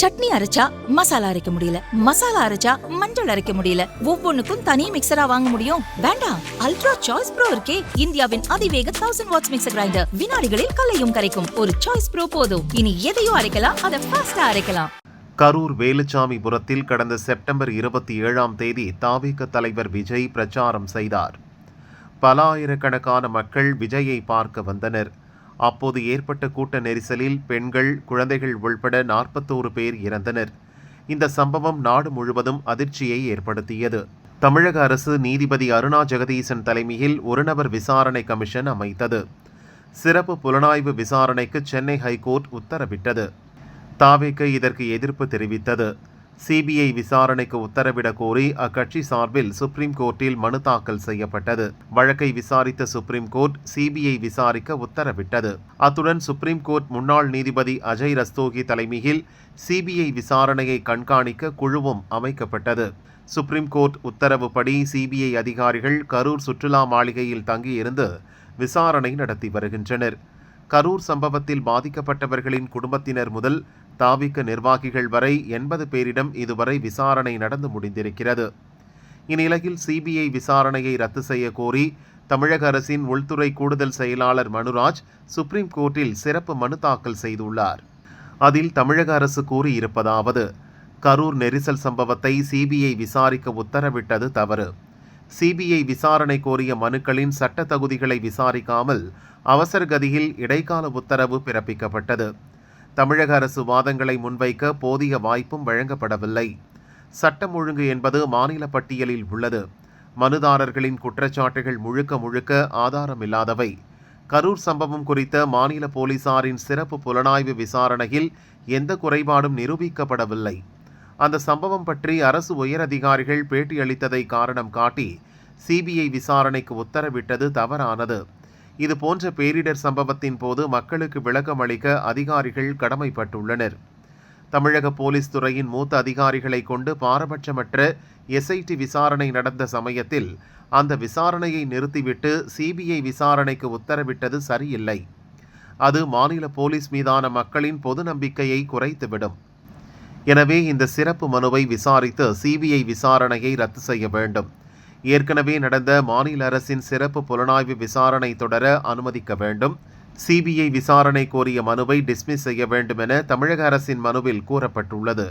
சட்னி அரைச்சா மசாலா அரைக்க முடியல, மசாலா அரைச்சா மஞ்சள் அரைக்க முடியல, ஒவ்வொன்னுக்கும் தனி மிக்சரா வாங்க முடியும்? வேண்டாம், அல்ட்ரா சாய்ஸ் ப்ரோ இருக்கே, இந்தியாவின் அதிவேக 1000 வாட்ஸ் மிக்சர் கிரைண்டர், வினாடிகளில் கலையும் கரைக்கும் ஒரு சாய்ஸ் ப்ரோ போதும். இனி எதையும் அரைக்கலாம், அதை ஃபாஸ்டா அரைக்கலாம். கரூர் வேலுச்சாமிபுரத்தில் கடந்த செப்டம்பர் 27ஆம் தேதி தாவேக தலைவர் விஜய் பிரச்சாரம் செய்தார். பல ஆயிரக்கணக்கான மக்கள் விஜயை பார்க்க வந்தனர். அப்போது ஏற்பட்ட கூட்ட நெரிசலில் பெண்கள், குழந்தைகள் உள்பட 41 பேர் இறந்தனர். இந்த சம்பவம் நாடு முழுவதும் அதிர்ச்சியை ஏற்படுத்தியது. தமிழக அரசு நீதிபதி அருணா ஜெகதீசன் தலைமையில் ஒரு நபர் விசாரணை கமிஷன் அமைத்தது. சிறப்பு புலனாய்வு விசாரணைக்கு சென்னை ஹைகோர்ட் உத்தரவிட்டது. தாவேக இதற்கு எதிர்ப்பு தெரிவித்தது. சிபிஐ விசாரணைக்கு உத்தரவிடக் கோரி அக்கட்சி சார்பில் சுப்ரீம் கோர்ட்டில் மனு தாக்கல் செய்யப்பட்டது. வழக்கை விசாரித்த சுப்ரீம் கோர்ட் சிபிஐ விசாரிக்க உத்தரவிட்டது. அத்துடன் சுப்ரீம் கோர்ட் முன்னாள் நீதிபதி அஜய் ரஸ்தோகி தலைமையில் சிபிஐ விசாரணையை கண்காணிக்க குழுவும் அமைக்கப்பட்டது. சுப்ரீம் கோர்ட் உத்தரவுப்படி சிபிஐ அதிகாரிகள் கரூர் சுற்றுலா மாளிகையில் தங்கியிருந்து விசாரணை நடத்தி வருகின்றனர். கரூர் சம்பவத்தில் பாதிக்கப்பட்டவர்களின் குடும்பத்தினர் முதல் தாவேக நிர்வாகிகள் வரை 80 பேரிடம் இதுவரை விசாரணை நடந்து முடிந்திருக்கிறது. இந்நிலையில் சிபிஐ விசாரணையை ரத்து செய்ய கோரி தமிழக அரசின் உள்துறை கூடுதல் செயலாளர் மனுராஜ் சுப்ரீம் கோர்ட்டில் சிறப்பு மனு தாக்கல் செய்துள்ளார். அதில் தமிழக அரசு கூறியிருப்பதாவது: கரூர் நெரிசல் சம்பவத்தை சிபிஐ விசாரிக்க உத்தரவிட்டது தவறு. சிபிஐ விசாரணை கோரிய மனுக்களின் சட்ட தகுதிகளை விசாரிக்காமல் அவசர கதியில் இடைக்கால உத்தரவு பிறப்பிக்கப்பட்டது. தமிழக அரசு வாதங்களை முன்வைக்க போதிய வாய்ப்பும் வழங்கப்படவில்லை. சட்டம் ஒழுங்கு என்பது மாநில பட்டியலில் உள்ளது. மனுதாரர்களின் குற்றச்சாட்டுகள் முழுக்க ஆதாரமில்லாதவை. கரூர் சம்பவம் குறித்த மாநில போலீசாரின் சிறப்பு புலனாய்வு விசாரணையில் எந்த குறைபாடும் நிரூபிக்கப்படவில்லை. அந்த சம்பவம் பற்றி அரசு உயரதிகாரிகள் பேட்டியளித்ததை காரணம் காட்டி சிபிஐ விசாரணைக்கு உத்தரவிட்டது தவறானது. இது போன்ற பேரிடர் சம்பவத்தின் போது மக்களுக்கு விளக்கம் அளிக்க அதிகாரிகள் கடமைப்பட்டுள்ளனர். தமிழக போலீஸ் துறையின் மூத்த அதிகாரிகளை கொண்டு பாரபட்சமற்ற எஸ்ஐடி விசாரணை நடந்த சமயத்தில் அந்த விசாரணையை நிறுத்திவிட்டு சிபிஐ விசாரணைக்கு உத்தரவிட்டது சரியில்லை. அது மாநில போலீஸ் மீதான மக்களின் பொது நம்பிக்கையை குறைத்துவிடும். எனவே இந்த சிறப்பு மனுவை விசாரித்து சிபிஐ விசாரணையை ரத்து செய்ய வேண்டும். ஏற்கனவே நடந்த மாநில அரசின் சிறப்பு புலனாய்வு விசாரணை தொடர அனுமதிக்க வேண்டும். சிபிஐ விசாரணை கோரிய மனுவை டிஸ்மிஸ் செய்ய வேண்டும் என தமிழக அரசின் மனுவில் கூறப்பட்டுள்ளது.